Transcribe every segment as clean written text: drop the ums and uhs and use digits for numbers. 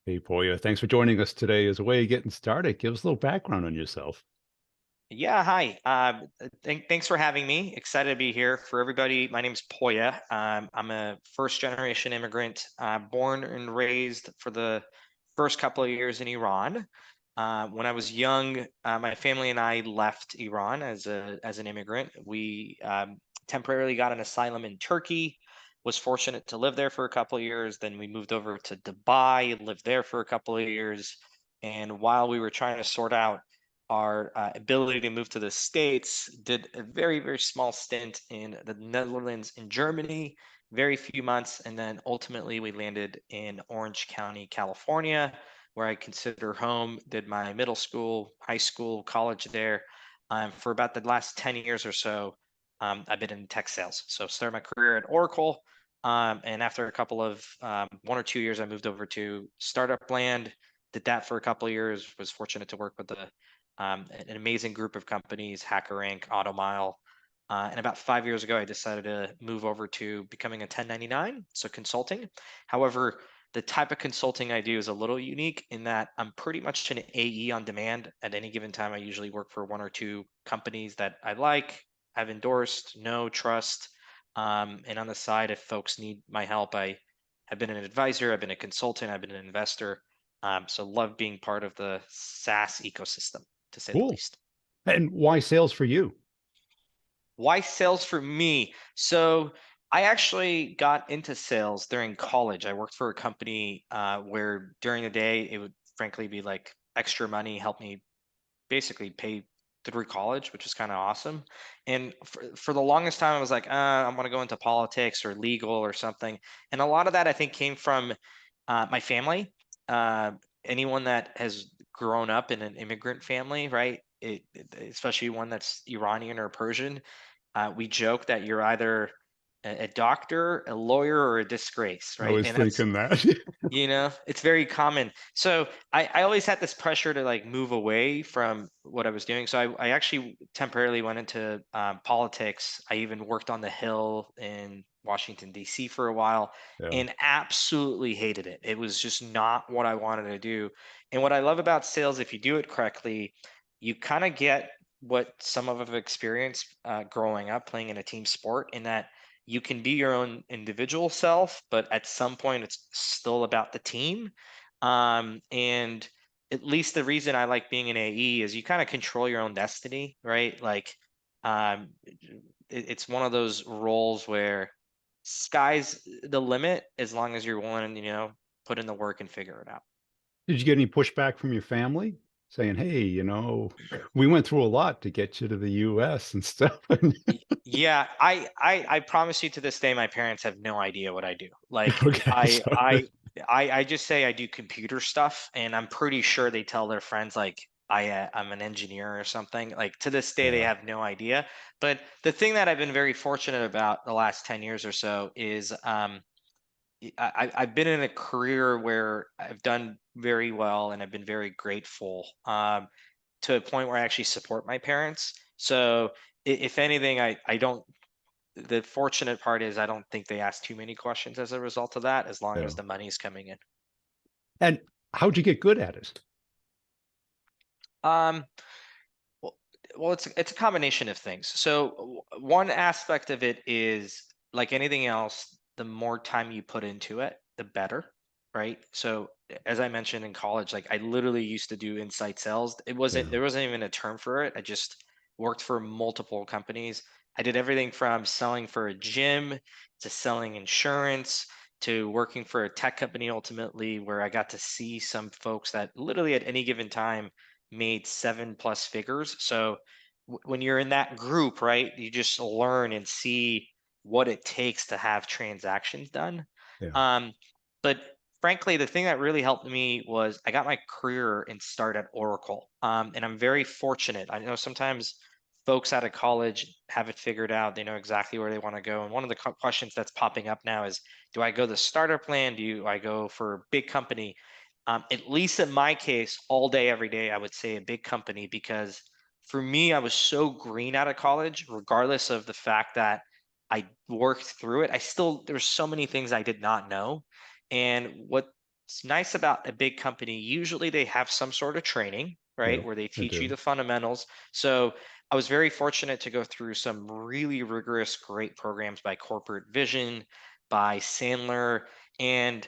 Hey, Poya, thanks for joining us today. As a way of getting started, give us a little background on yourself. Yeah, hi. Thanks for having me. Excited to be here. For everybody, my name's Poya. I'm a first generation immigrant, born and raised for the first couple of years in Iran. When I was young, my family and I left Iran as an immigrant. We temporarily got an asylum in Turkey. Was fortunate to live there for a couple of years. Then we moved over to Dubai, lived there for a couple of years. And while we were trying to sort out our ability to move to the States, did a very, very small stint in the Netherlands and Germany, very few months. And then ultimately we landed in Orange County, California, where I consider home, did my middle school, high school, college there. For about the last 10 years or so, I've been in tech sales. So started my career at Oracle. And after a couple of 1 or 2 years, I moved over to startup land, did that for a couple of years, was fortunate to work with an amazing group of companies, HackerRank, AutoMile. And about 5 years ago, I decided to move over to becoming a 1099, so consulting. However, the type of consulting I do is a little unique in that I'm pretty much an AE on demand. At any given time, I usually work for one or two companies that I like, I've endorsed, know, trust. And on the side, if folks need my help, I have been an advisor, I've been a consultant, I've been an investor. So love being part of the SaaS ecosystem, to say the Cool. least. And why sales for you? Why sales for me? So I actually got into sales during college. I worked for a company where during the day it would frankly be like extra money, help me basically pay through college, which is kind of awesome. And for the longest time, I was like, I'm going to go into politics or legal or something. And a lot of that I think came from my family. Uh, Anyone that has grown up in an immigrant family, right? Especially one that's Iranian or Persian, we joke that you're either a doctor, a lawyer, or a disgrace, I right? was And that's thinking that. it's very common. So I always had this pressure to like move away from what I was doing. So I actually temporarily went into politics. I even worked on the Hill in Washington, D.C. for a while Yeah. and absolutely hated it. It was just not what I wanted to do. And what I love about sales, if you do it correctly, you kind of get what some of us have experienced growing up playing in a team sport, in that you can be your own individual self, but at some point it's still about the team. And at least the reason I like being an AE is you kind of control your own destiny, right? Like, it's one of those roles where sky's the limit as long as you're willing, put in the work and figure it out. Did you get any pushback from your family saying, "Hey, we went through a lot to get you to the US and stuff." Yeah, I promise you to this day, my parents have no idea what I do. Like Okay, so I just say I do computer stuff, and I'm pretty sure they tell their friends like I'm an engineer or something. Like to this day, they yeah, have no idea. But the thing that I've been very fortunate about the last 10 years or so is I've been in a career where I've done very well, and I've been very grateful. To a point where I actually support my parents. So if anything, I don't. The fortunate part is I don't think they ask too many questions as a result of that, as long yeah. as the money's coming in. And how'd you get good at it? Um, well, it's a combination of things. So one aspect of it is like anything else, the more time you put into it, the better, right? So as I mentioned in college, like I literally used to do inside sales. Yeah. There wasn't even a term for it. I just worked for multiple companies. I did everything from selling for a gym to selling insurance to working for a tech company ultimately, where I got to see some folks that literally at any given time made 7+ figures. So when you're in that group, right, you just learn and see what it takes to have transactions done. Yeah. Um, but frankly, the thing that really helped me was I got my career and start at Oracle. And I'm very fortunate. I know sometimes folks out of college have it figured out. They know exactly where they want to go. And one of the questions that's popping up now is, do I go the startup plan? Do I go for a big company? At least in my case, all day, every day, I would say a big company, because for me, I was so green out of college, regardless of the fact that I worked through it. There's so many things I did not know. And what what's nice about a big company, usually they have some sort of training, Yeah, right, where they I teach you do. the fundamentals. So I was very fortunate to go through some really rigorous, great programs by Corporate Vision, by Sandler, and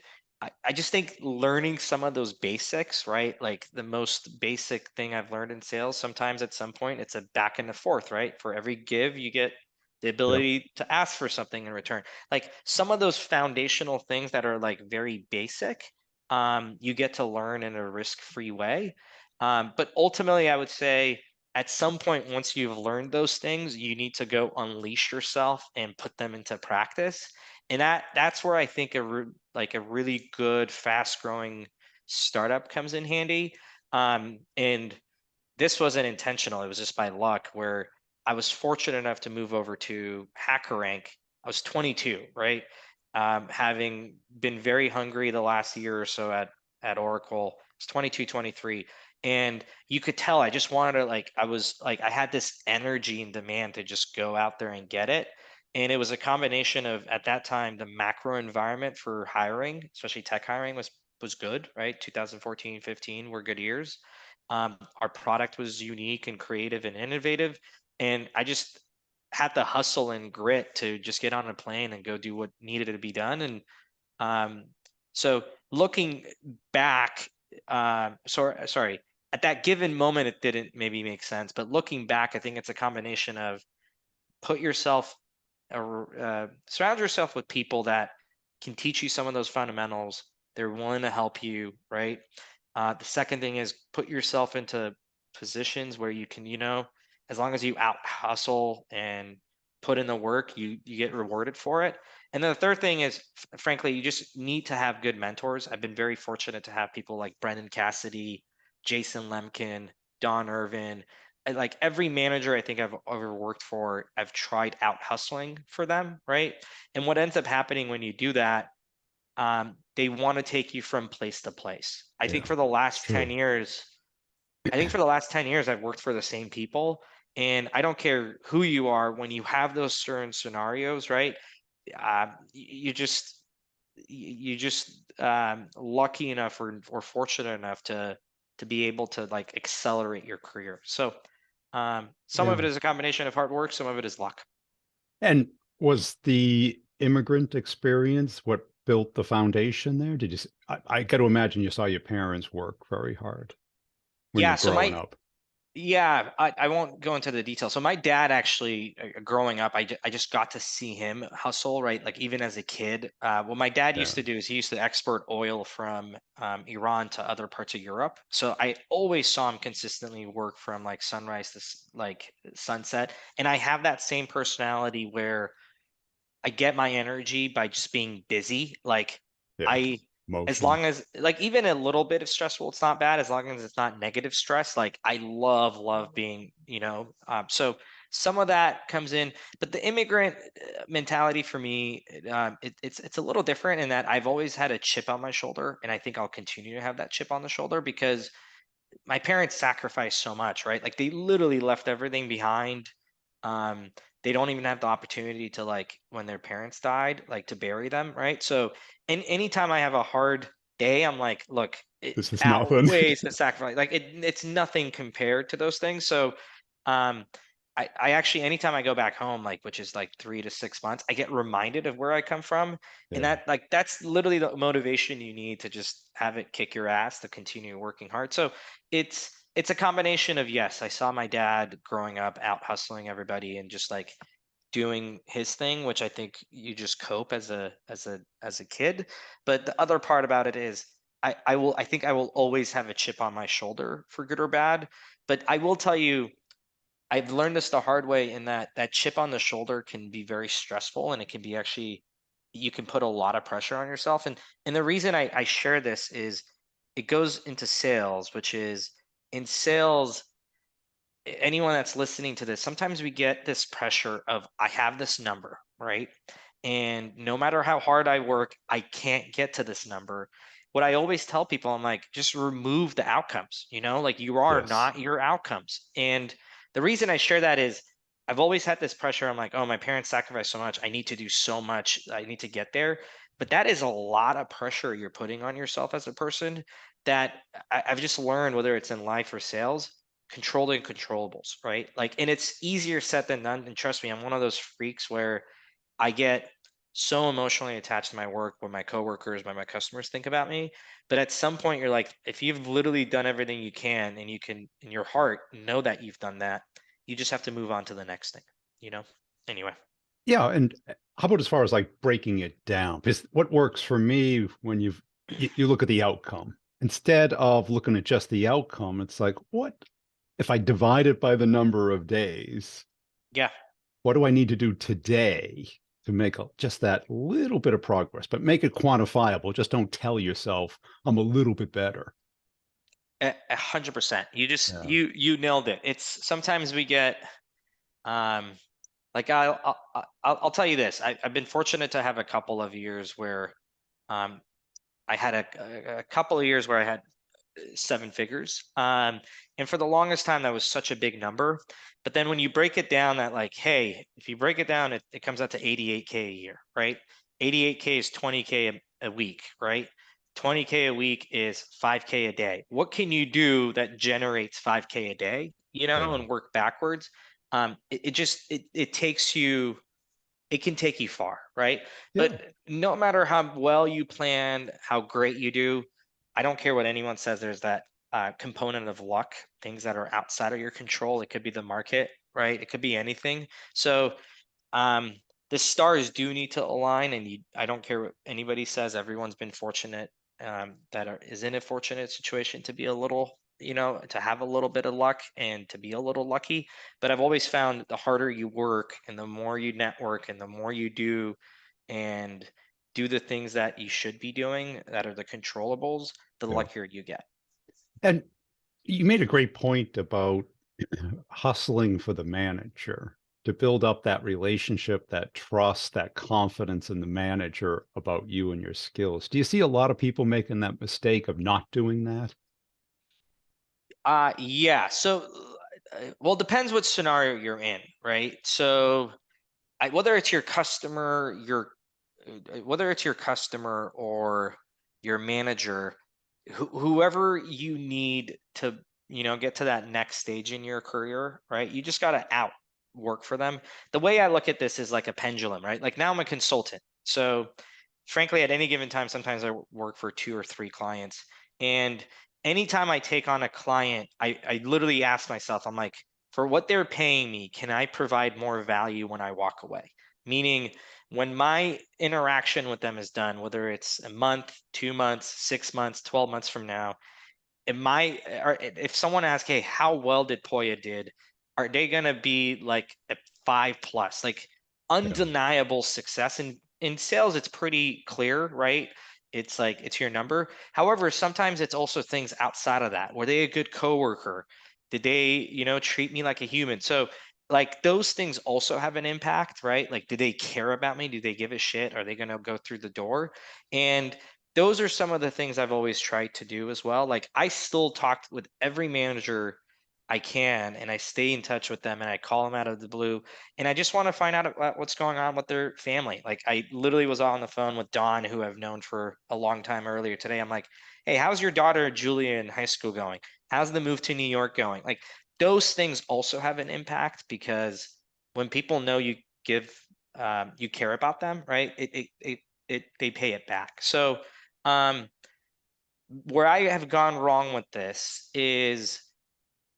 I just think learning some of those basics, right? Like the most basic thing I've learned in sales, sometimes at some point it's a back and a forth, right? For every give, you get the Yeah, ability to ask for something in return. Like some of those foundational things that are like very basic, you get to learn in a risk-free way. But ultimately, I would say at some point, once you've learned those things, you need to go unleash yourself and put them into practice. And that's where I think like a really good, fast-growing startup comes in handy. And this wasn't intentional. It was just by luck where I was fortunate enough to move over to HackerRank. I was 22, right? Having been very hungry the last year or so at Oracle. It's 22, 23. And you could tell I just wanted to like, I was like, I had this energy and demand to just go out there and get it. And it was a combination of at that time, the macro environment for hiring, especially tech hiring was good, right? 2014, 15 were good years. Our product was unique and creative and innovative. And I just had the hustle and grit to just get on a plane and go do what needed to be done. And um, so looking back, sorry, at that given moment, it didn't maybe make sense. But looking back, I think it's a combination of put yourself, surround yourself with people that can teach you some of those fundamentals. They're willing to help you, right? The second thing is put yourself into positions where you can, as long as you out hustle and put in the work, you get rewarded for it. And then the third thing is, frankly, you just need to have good mentors. I've been very fortunate to have people like Brendan Cassidy, Jason Lemkin, Don Irvin. Like every manager I think I've ever worked for, I've tried out hustling for them, right? And what ends up happening when you do that, they want to take you from place to place. I think yeah, for the it's last 10 true. years, I think for the last 10 years, I've worked for the same people. And I don't care who you are, when you have those certain scenarios, right? You just lucky enough or fortunate enough to be able to like accelerate your career. So some of Yeah. it is a combination of hard work, some of it is luck. And was the immigrant experience what built the foundation there? Did you, I got to imagine you saw your parents work very hard when you Yeah, were growing up. Yeah, I won't go into the details. So my dad actually, growing up, I just got to see him hustle, right? Like even as a kid, what my dad used Yeah. to do is he used to export oil from Iran to other parts of Europe. So I always saw him consistently work from like sunrise to like sunset. And I have that same personality where I get my energy by just being busy. Like Yeah. I, as Motion. long as like even a little bit of stressful, it's not bad as long as it's not negative stress. Like I love being, so some of that comes in, but the immigrant mentality for me, it's a little different in that I've always had a chip on my shoulder, and I think I'll continue to have that chip on the shoulder because my parents sacrificed so much, right? Like they literally left everything behind. Um, they don't even have the opportunity to like when their parents died, like to bury them, right? So, and anytime I have a hard day, I'm like, look, it This is nothing. outweighs the sacrifice. Like it's nothing compared to those things. So, um, I actually anytime I go back home, like which is like 3 to 6 months, I get reminded of where I come from, and Yeah. that's literally the motivation you need to just have it kick your ass to continue working hard. So it's a combination of yes, I saw my dad growing up out hustling everybody and just like doing his thing, which I think you just cope as a kid. But the other part about it is I think I will always have a chip on my shoulder for good or bad. But I will tell you, I've learned this the hard way in that that chip on the shoulder can be very stressful and it can be actually you can put a lot of pressure on yourself. And the reason I share this is it goes into sales, which is in sales, anyone that's listening to this, sometimes we get this pressure of I have this number, right? And no matter how hard I work, I can't get to this number. What I always tell people, I'm like, just remove the outcomes, like you are Yes. not your outcomes. And the reason I share that is I've always had this pressure. I'm like, oh, my parents sacrificed so much. I need to do so much. I need to get there. but that is a lot of pressure you're putting on yourself as a person that I've just learned, whether it's in life or sales, controlling controllables, right? Like, and it's easier said than done. And trust me, I'm one of those freaks where I get so emotionally attached to my work when my coworkers, when my customers think about me. But at some point, you're like, if you've literally done everything you can, and you can, in your heart, know that you've done that, you just have to move on to the next thing, you know? Anyway. Yeah, and how about as far as like breaking it down? Because what works for me when you look at the outcome instead of looking at just the outcome, it's like, what if I divide it by the number of days? Yeah. What do I need to do today to make just that little bit of progress, but make it quantifiable? Just don't tell yourself I'm a little bit better. 100%. You just Yeah. you nailed it. It's sometimes we get um like I'll tell you this. I've been fortunate to have a couple of years where um I had a couple of years where I had 7 figures. And for the longest time, that was such a big number. But then when you break it down, that like, hey, if you break it down, it comes out to 88K a year, right? 88K is 20K a week, right? 20K a week is 5K a day. What can you do that generates 5K a day, Yeah. and work backwards? It takes you, it can take you far, right? Yeah. But no matter how well you plan, how great you do, I don't care what anyone says. There's that component of luck, things that are outside of your control. It could be the market, right? It could be anything. So um, the stars do need to align, and I don't care what anybody says. Everyone's been fortunate, is in a fortunate situation to be a little, to have a little bit of luck and to be a little lucky. But I've always found the harder you work and the more you network and the more you do and do the things that you should be doing that are the controllables, the Yeah. luckier you get. And you made a great point about hustling for the manager to build up that relationship, that trust, that confidence in the manager about you and your skills. Do you see a lot of people making that mistake of not doing that? Yeah. So, well, it depends what scenario you're in, right? So, whether it's your customer, whether it's your customer or your manager, whoever you need to, get to that next stage in your career, right? You just got to outwork for them. The way I look at this is like a pendulum, right? Like now I'm a consultant. So frankly, at any given time, sometimes I work for 2 or 3 clients. And anytime I take on a client, I literally ask myself, I'm like, for what they're paying me, can I provide more value when I walk away? Meaning, when my interaction with them is done, whether it's a month, 2 months, 6 months, 12 months from now, or if someone asks, hey, how well did Poya did, are they gonna be like a 5+, like Yeah. undeniable success? And in sales, it's pretty clear, right? It's like it's your number. However, sometimes it's also things outside of that. Were they a good coworker? Did they, treat me like a human? So like those things also have an impact, right? Like, do they care about me? Do they give a shit? Are they gonna go through the door? And those are some of the things I've always tried to do as well. Like I still talk with every manager I can, and I stay in touch with them, and I call them out of the blue, and I just want to find out about what's going on with their family. Like I literally was on the phone with Don, who I've known for a long time earlier today. I'm like, hey, how's your daughter Julia in high school going? How's the move to New York going? Like those things also have an impact because when people know you care about them, right? They pay it back. So um, where I have gone wrong with this is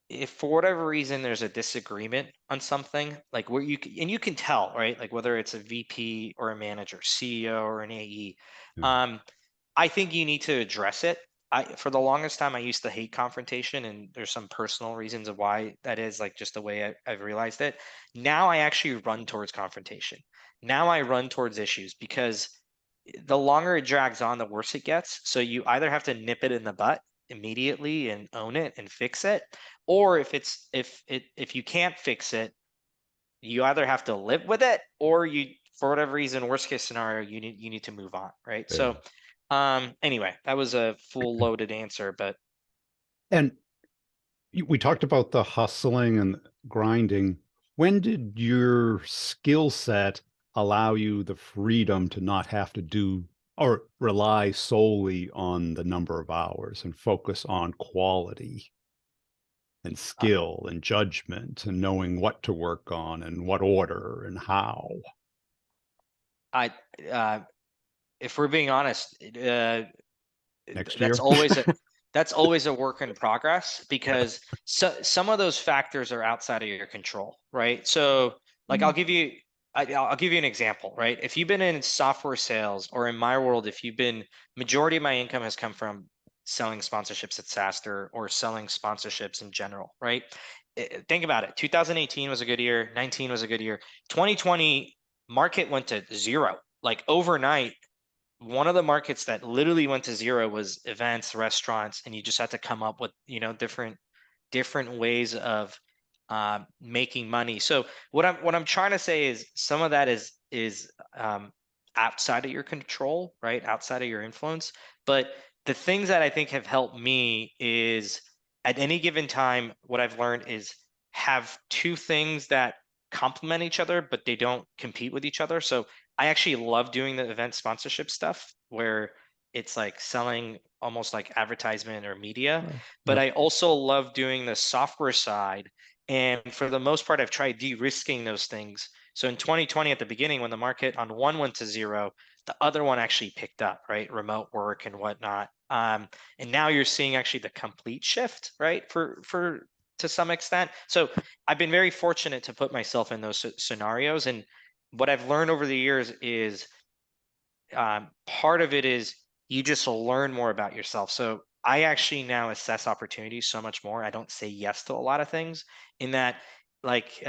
if for whatever reason there's a disagreement on something, like where and you can tell, right? Like whether it's a VP or a manager, CEO or an AE, Yeah. um, I think you need to address it. For the longest time, I used to hate confrontation, and there's some personal reasons of why that is, like just the way I've realized it. Now I actually run towards confrontation. Now I run towards issues because the longer it drags on, the worse it gets. So you either have to nip it in the butt immediately and own it and fix it, or if you can't fix it, you either have to live with it, or you, for whatever reason, worst case scenario, you need to move on, right? Yeah. So anyway, that was a full loaded answer, but And we talked about the hustling and grinding. When did your skill set allow you the freedom to not have to do or rely solely on the number of hours and focus on quality and Uh, skill and judgment and knowing what to work on and what order and how I, uh, if we're being honest, next that's year? always a work in progress because some of those factors are outside of your control, right? So, like, Mm. I'll give you an example, right? If you've been in software sales, or in my world, if you've been majority of my income has come from selling sponsorships at SaaStr or selling sponsorships in general, right? Think about it. 2018 was a good year. 19 was a good year. 2020 market went to zero, like overnight. One of the markets that literally went to zero was events, restaurants, and you just had to come up with, different ways of making money. So what I'm trying to say is some of that is outside of your control, right? Outside of your influence. But the things that I think have helped me is, at any given time, what I've learned is have two things that complement each other, but they don't compete with each other. So I actually love doing the event sponsorship stuff where it's like selling almost like advertisement or media, Right. but Yep. I also love doing the software side. And for the most part, I've tried de-risking those things. So in 2020, at the beginning, when the market on one went to zero, the other one actually picked up, right? Remote work and whatnot. And now you're seeing actually the complete shift, right? For to some extent. So I've been very fortunate to put myself in those scenarios. And what I've learned over the years is, part of it is you just learn more about yourself. So I actually now assess opportunities so much more. I don't say yes to a lot of things, in that, like,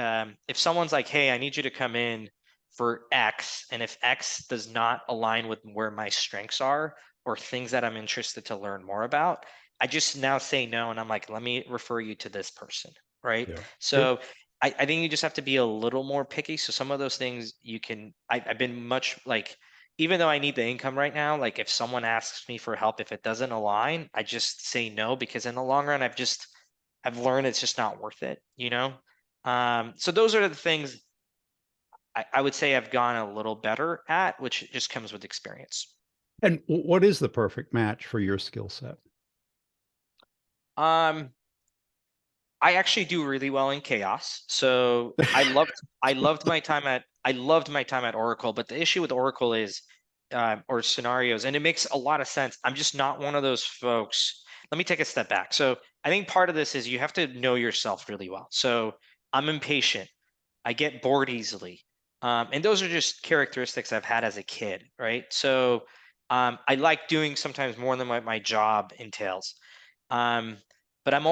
if someone's like, hey, I need you to come in for X, and if X does not align with where my strengths are or things that I'm interested to learn more about, I just now say no. And I'm like, let me refer you to this person. Right. Yeah. It, So I think you just have to be a little more picky. So some of those things I've been much like, even though I need the income right now, like if someone asks me for help, if it doesn't align, I just say no, because in the long run, I've learned it's just not worth it, you know? So those are the things I would say I've gone a little better at, which just comes with experience. and what is the perfect match for your skill set? Um, I actually do really well in chaos. So I loved my time at Oracle, but the issue with Oracle is, or scenarios, and it makes a lot of sense. I'm just not one of those folks. Let me take a step back. So I think part of this is you have to know yourself really well. So I'm impatient. I get bored easily. And those are just characteristics I've had as a kid, right? So I like doing sometimes more than my job entails. Um, but I'm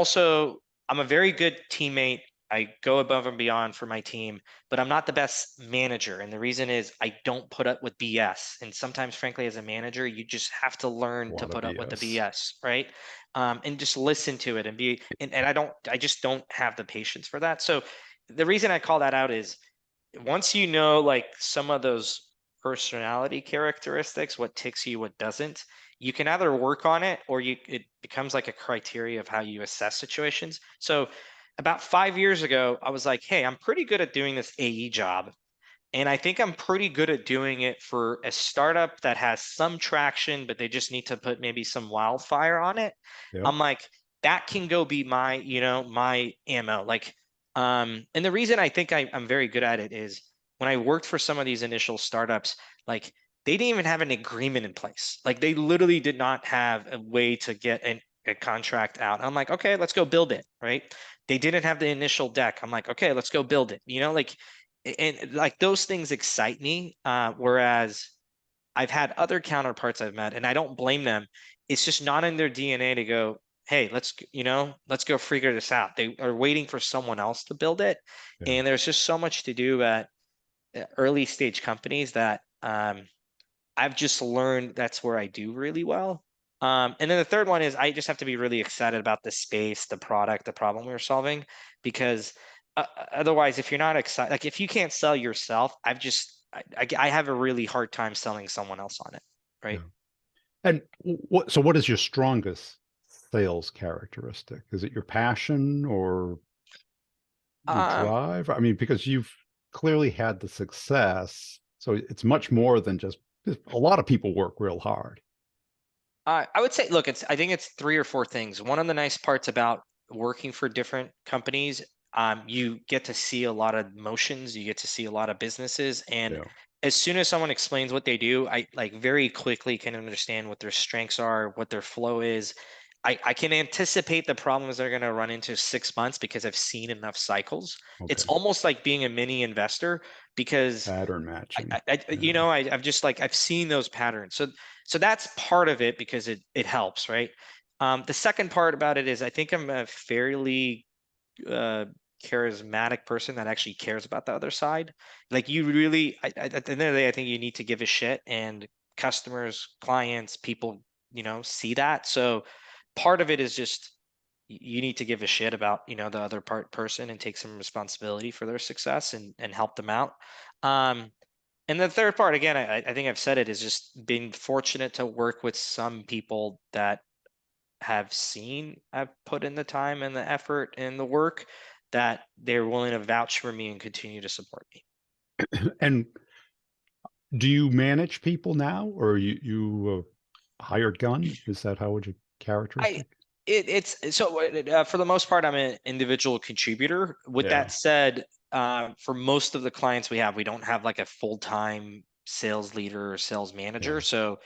a very good teammate. I go above and beyond for my team, but I'm not the best manager. And the reason is I don't put up with BS. And sometimes, frankly, as a manager, you just have to A learn to lot of put up with the BS. BS, right? And just listen to it and I just don't have the patience for that. So the reason I call that out is, once you know, like, some of those personality characteristics, what ticks you, what doesn't, you can either work on it, or it becomes like a criteria of how you assess situations. So about 5 years ago, I was like, hey, I'm pretty good at doing this AE job. And I think I'm pretty good at doing it for a startup that has some traction, but they just need to put maybe some wildfire on it. Yep. I'm like, that can go be my, my ammo. Like, and the reason I think I'm very good at it is, when I worked for some of these initial startups, like, they didn't even have an agreement in place. Like, they literally did not have a way to get a contract out. I'm like, okay, let's go build it. Right. They didn't have the initial deck. I'm like, okay, let's go build it. Like, and like those things excite me. Whereas I've had other counterparts I've met, and I don't blame them. It's just not in their DNA to go, hey, let's go figure this out. They are waiting for someone else to build it. Yeah. And there's just so much to do at early stage companies that, I've just learned that's where I do really well. And then the third one is I just have to be really excited about the space, the product, the problem we're solving, because otherwise, if you're not excited, like if you can't sell yourself, I have a really hard time selling someone else on it, right? Yeah. And what is your strongest sales characteristic? Is it your passion or your Um, drive? I mean, because you've clearly had the success, so it's much more than just A lot of people work real hard. I would say, look, I think it's three or four things. One of the nice parts about working for different companies, you get to see a lot of motions, you get to see a lot of businesses, and Yeah. as soon as someone explains what they do, I like very quickly can understand what their strengths are, what their flow is. I can anticipate the problems they're going to run into 6 months because I've seen enough cycles. It's Okay. almost like being a mini investor because Pattern matching. you Yeah. know, I've just like I've seen those patterns. So that's part of it because it helps, right? The second part about it is I think I'm a fairly uh, charismatic person that actually cares about the other side. Like you really, at the end of the day, I think you need to give a shit, and customers, clients, people, see that. So part of it is just you need to give a shit about the other person and take some responsibility for their success and help them out. Um, and the third part, again, I think I've said it, is just being fortunate to work with some people that have seen I've put in the time and the effort and the work that they're willing to vouch for me and continue to support me. And do you manage people now, or you hired gun? Is that how would you I characteristic? it's so for the most part, I'm an individual contributor. With Yeah. that said, for most of the clients we have, we don't have like a full-time sales leader or sales manager. Yeah. So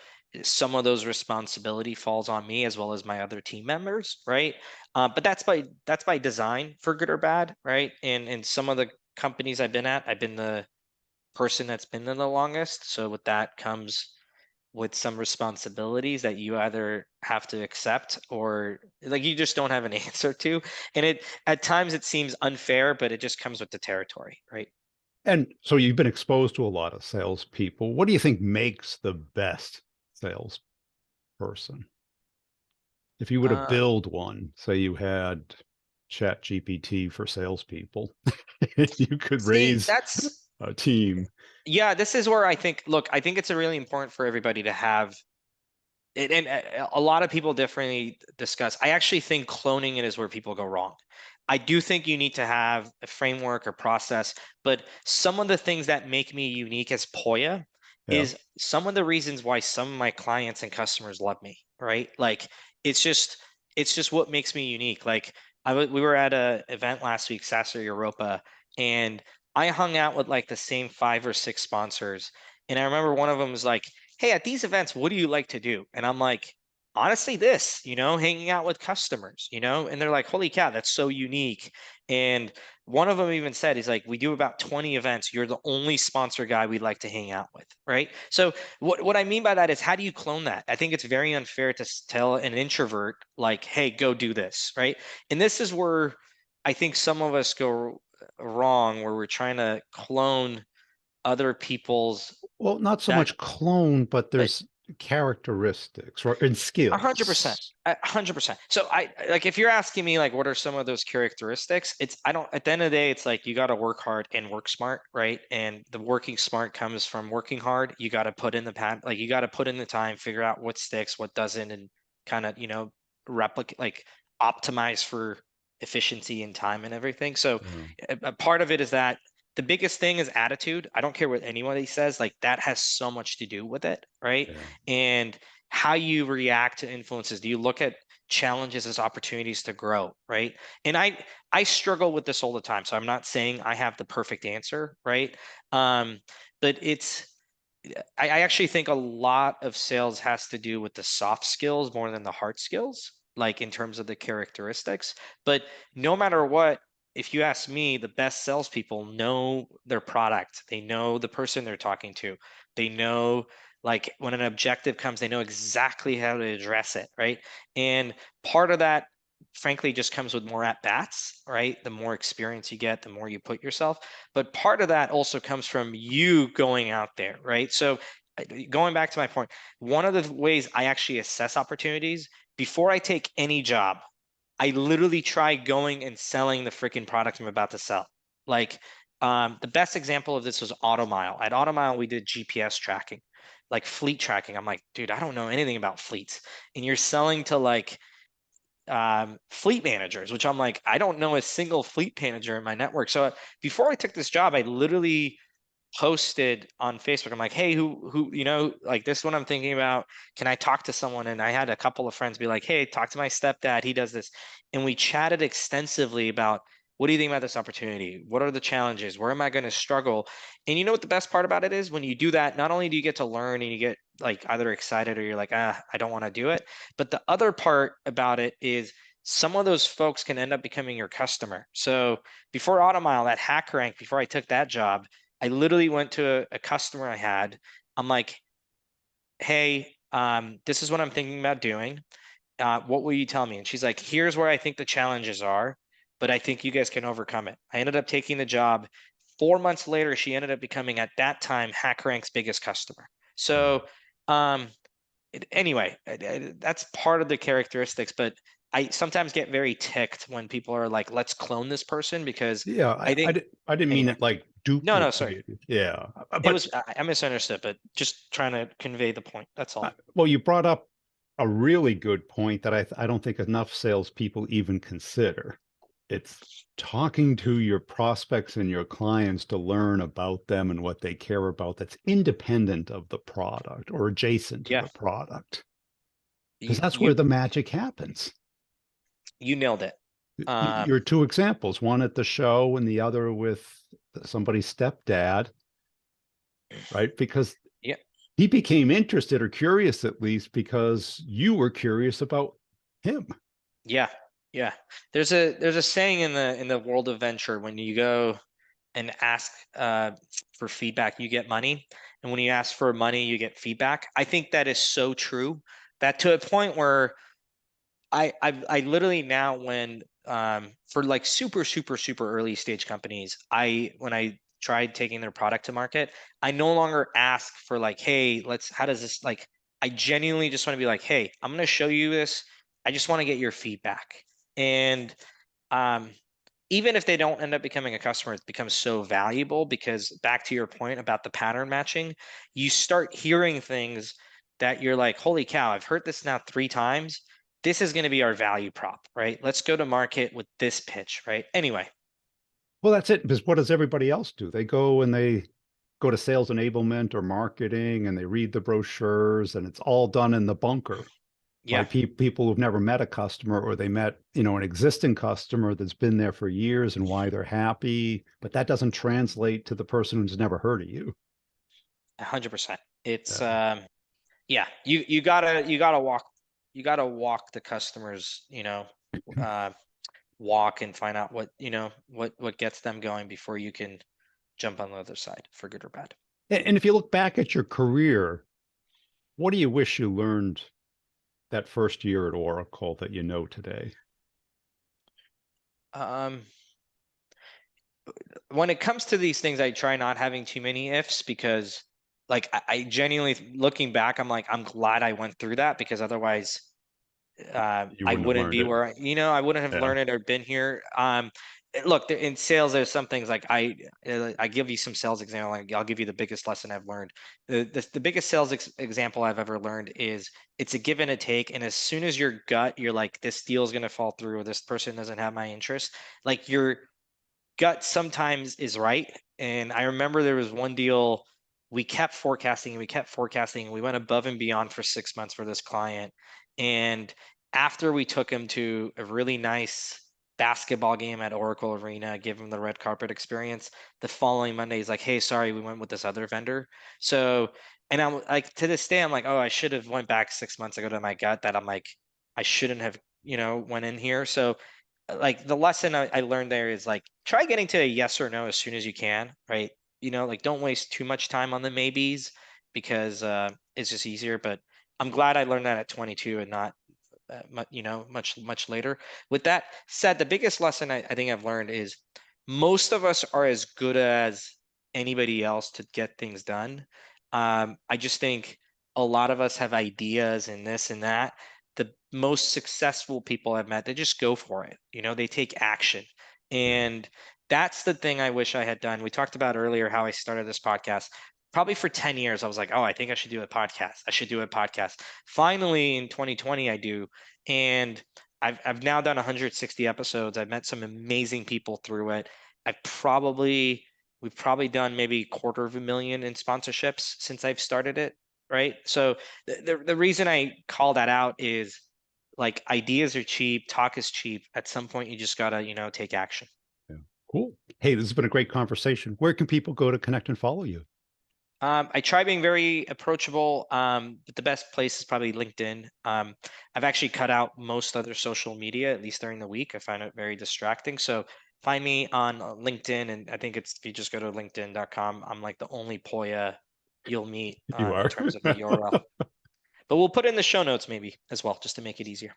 some of those responsibility falls on me as well as my other team members, right? But that's by design, for good or bad, right? And some of the companies I've been at, I've been the person that's been there the longest. So with that comes with some responsibilities that you either have to accept or like you just don't have an answer to. And it at times it seems unfair, but it just comes with the territory, right? And so you've been exposed to a lot of salespeople. What do you think makes the best salesperson? If you were to Uh, build one, say you had Chat GPT for salespeople, you could See, raise a team. yeah, this is where I think, look, I think it's a really important for everybody to have it, and a lot of people differently discuss. I actually think cloning it is where people go wrong. I do think you need to have a framework or process, but some of the things that make me unique as Poya Yeah. is some of the reasons why some of my clients and customers love me, right? Like it's just it's just what makes me unique. Like we were at a event last week, Sasser Europa, and I hung out with like the same 5 or 6 sponsors, and I remember one of them was like, hey, at these events, what do you like to do? And I'm like, honestly, this, hanging out with customers, and they're like, holy cow, that's so unique. And one of them even said, he's like, we do about 20 events. You're the only sponsor guy we'd like to hang out with, right? So what I mean by that is, how do you clone that? I think it's very unfair to tell an introvert, like, hey, go do this, right? And this is where I think some of us go wrong, where we're trying to clone other people's Well, not so that much clone, but uh, there's characteristics or and 100%. skills. 100%. So I like if you're asking me like what are some of those characteristics, it's I don't at the end of the day, it's like you got to work hard and work smart, right? And the working smart comes from working hard. You got to put in the like you got to put in the time, figure out what sticks, what doesn't, and kind of, replicate like optimize for efficiency and time and everything. So Yeah. a part of it is that the biggest thing is attitude. I don't care what anybody says, like that has so much to do with it, right? Yeah. And how you react to influences. Do you look at challenges as opportunities to grow, right? And I struggle with this all the time, so I'm not saying I have the perfect answer, right? But I actually think a lot of sales has to do with the soft skills more than the hard skills, like in terms of the characteristics. But no matter what, if you ask me, the best salespeople know their product. They know the person they're talking to. They know, like, when an objective comes, they know exactly how to address it, right? And part of that, frankly, just comes with more at bats, right? The more experience you get, the more you put yourself. But part of that also comes from you going out there, right? So going back to my point, one of the ways I actually assess opportunities before I take any job, I literally try going and selling the freaking product I'm about to sell. Like the best example of this was AutoMile. At AutoMile, we did GPS tracking, like fleet tracking. I'm like, dude, I don't know anything about fleets. And you're selling to like fleet managers, which I'm like, I don't know a single fleet manager in my network. So before I took this job, I literally posted on Facebook. I'm like, hey, who, like this is what I'm thinking about. Can I talk to someone? And I had a couple of friends be like, hey, talk to my stepdad. He does this. And we chatted extensively about, what do you think about this opportunity? What are the challenges? Where am I going to struggle? And you know what the best part about it is? When you do that, not only do you get to learn and you get like either excited or you're like, I don't want to do it. But the other part about it is some of those folks can end up becoming your customer. So before Automile, that hack rank, before I took that job, I literally went to a customer I had. I'm like, hey, this is what I'm thinking about doing. What will you tell me? And she's like, here's where I think the challenges are, but I think you guys can overcome it. I ended up taking the job. 4 months later, she ended up becoming, at that time, HackRank's biggest customer. So, um, anyway, that's part of the characteristics, but I sometimes get very ticked when people are like, let's clone this person, because Yeah, I think, I didn't mean anyway, it like no, sorry. duplicated. Yeah, It but was, I misunderstood, but just trying to convey the point. That's all. well, you brought up a really good point that I don't think enough salespeople even consider. It's talking to your prospects and your clients to learn about them and what they care about that's independent of the product or adjacent to Yeah, the product, because you that's you where the magic happens. you nailed it. Your two examples, one at the show and the other with somebody's stepdad, right? Because Yeah, he became interested or curious at least because you were curious about him. yeah, yeah. There's a saying in the world of venture: when you go and ask for feedback, you get money, and when you ask for money, you get feedback. I think that is so true. That, to a point where I literally now, when for like super early stage companies, when I tried taking their product to market, I no longer ask for like, hey, how does this, like, I genuinely just want to be like, hey, I'm going to show you this. I just want to get your feedback. And um even if they don't end up becoming a customer, it becomes so valuable, because back to your point about the pattern matching, you start hearing things that you're like, holy cow, I've heard this now 3 times. This is going to be our value prop, right? Let's go to market with this pitch, right? Anyway, Well, that's it. Because what does everybody else do? They go and they go to sales enablement or marketing and they read the brochures and it's all done in the bunker by yeah, people who've never met a customer or they met, an existing customer that's been there for years and why they're happy. But that doesn't translate to the person who's never heard of you. 100%. It's Yeah. yeah, you gotta walk the customers, uh walk, and find out what gets them going before you can jump on the other side, for good or bad. And if you look back at your career, what do you wish you learned that first year at Oracle that you know today? Um, when it comes to these things, I try not having too many ifs, because like I genuinely, looking back, I'm like, I'm glad I went through that, because otherwise You I wouldn't have wouldn't learned be it. where I wouldn't have Yeah. learned it or been here. Look, in sales, there's some things like I give you some sales example. Like, I'll give you the biggest lesson I've learned. The biggest sales example I've ever learned is, it's a give and a take. And as soon as your gut, you're like, this deal is going to fall through, or this person doesn't have my interest, like, your gut sometimes is right. And I remember there was one deal, we kept forecasting and we kept forecasting, and we went above and beyond for 6 months for this client. And after we took him to a really nice basketball game at Oracle Arena, give him the red carpet experience, the following Monday, he's like, hey, sorry, we went with this other vendor. So, and I'm like, to this day, I'm like, oh, I should have went back 6 months ago to my gut, that I'm like, I shouldn't have, went in here. So, like, the lesson I learned there is, like, try getting to a yes or no as soon as you can, right? Like, don't waste too much time on the maybes, because it's just easier. But I'm glad I learned that at 22 and not much later. With that said, the biggest lesson I think I've learned is, most of us are as good as anybody else to get things done. I just think a lot of us have ideas and this and that. The most successful people I've met, they just go for it. They take action. And that's the thing I wish I had done. We talked about earlier how I started this podcast. Probably for 10 years, I was like, oh, I think I should do a podcast. I should do a podcast. Finally, in 2020, I do. And I've now done 160 episodes. I've met some amazing people through it. I've probably We've probably done maybe $250,000 in sponsorships since I've started it, right? So the reason I call that out is like ideas are cheap, talk is cheap. At some point, you just gotta, take action. Yeah. Cool. Hey, this has been a great conversation. Where can people go to connect and follow you? I try being very approachable, but the best place is probably LinkedIn. I've actually cut out most other social media, at least during the week. I find it very distracting. So find me on LinkedIn, and I think it's if you just go to linkedin.com, I'm like the only Poya you'll meet You in are. terms of the URL. But we'll put in the show notes maybe as well, just to make it easier.